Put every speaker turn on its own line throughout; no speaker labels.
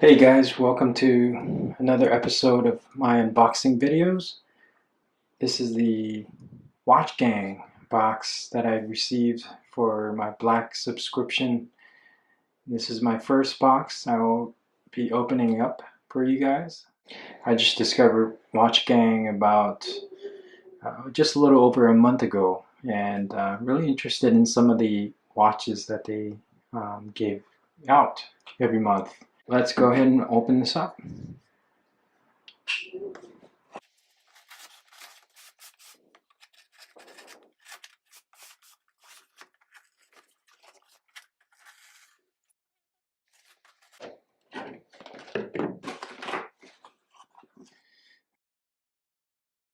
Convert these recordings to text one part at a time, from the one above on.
Hey guys, welcome to another episode of my unboxing videos. This is the Watch Gang box that I received for my Black subscription. This is my first box I will be opening up for you guys. I just discovered Watch Gang about just a little over a month ago, and really interested in some of the watches that they gave out every month. Let's go ahead and open this up.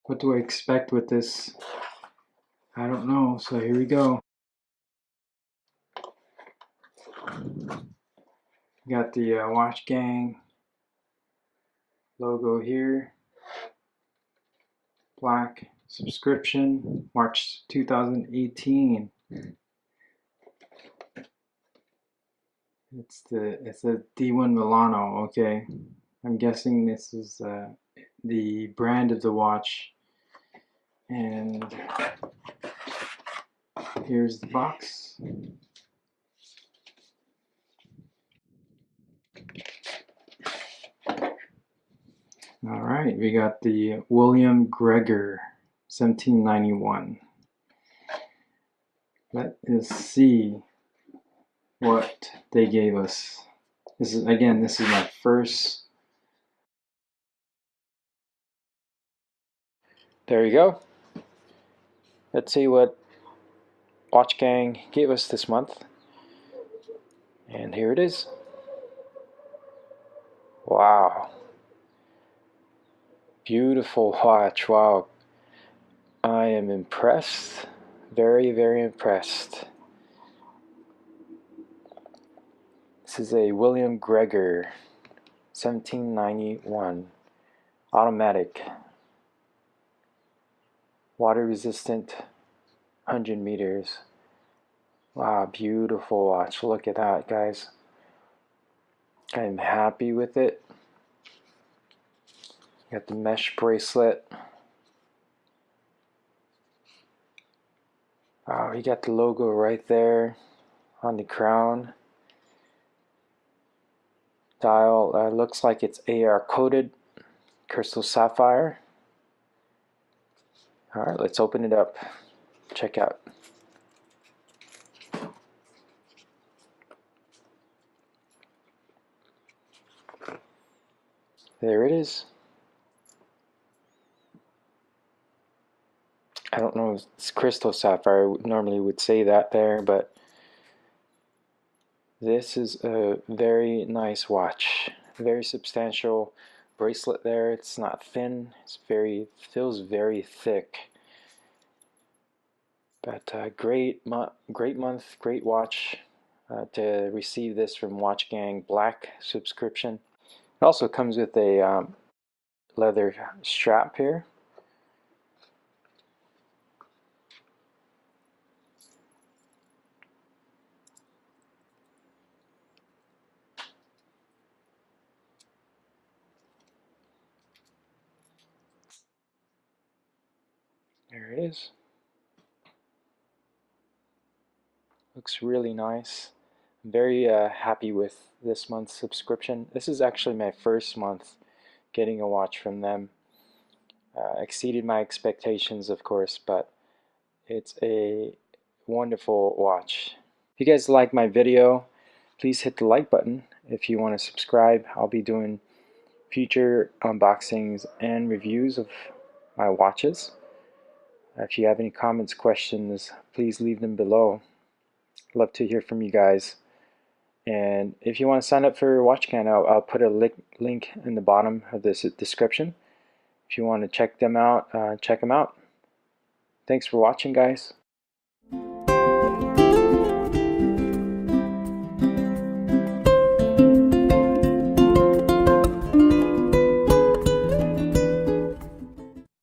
What do I expect with this? I don't know, so here we go. Got the Watch Gang logo here. Black subscription, March 2018. It's a D1 Milano, okay. I'm guessing this is the brand of the watch. And here's the box. All right, we got the William Gregor 1791. Let us see what they gave us. This is my first. There you go. Let's see what Watch Gang gave us this month. And here it is. Wow. Beautiful watch. Wow. I am impressed. Very, very impressed. This is a William Gregor 1791 automatic, water resistant, 100 meters. Wow, beautiful watch. Look at that, guys. I'm happy with it. Got the mesh bracelet. Wow, you got the logo right there on the crown. Dial looks like it's AR coated crystal sapphire. Alright, let's open it up. Check out. There it is. I don't know if it's crystal sapphire. Normally would say that there, but this is a very nice watch. Very substantial bracelet there. It's not thin. Feels very thick. But great month, great watch to receive this from Watch Gang Black subscription. It also comes with a leather strap here. There it is. Looks really nice. I'm very happy with this month's subscription. This is actually my first month getting a watch from them. Exceeded my expectations, of course, but it's a wonderful watch. If you guys like my video, please hit the like button. If you want to subscribe, I'll be doing future unboxings and reviews of my watches. If you have any comments, questions, please leave them below. Love to hear from you guys. And if you want to sign up for Watch Gang, I'll put a link in the bottom of this description. If you want to check them out, check them out. Thanks for watching, guys.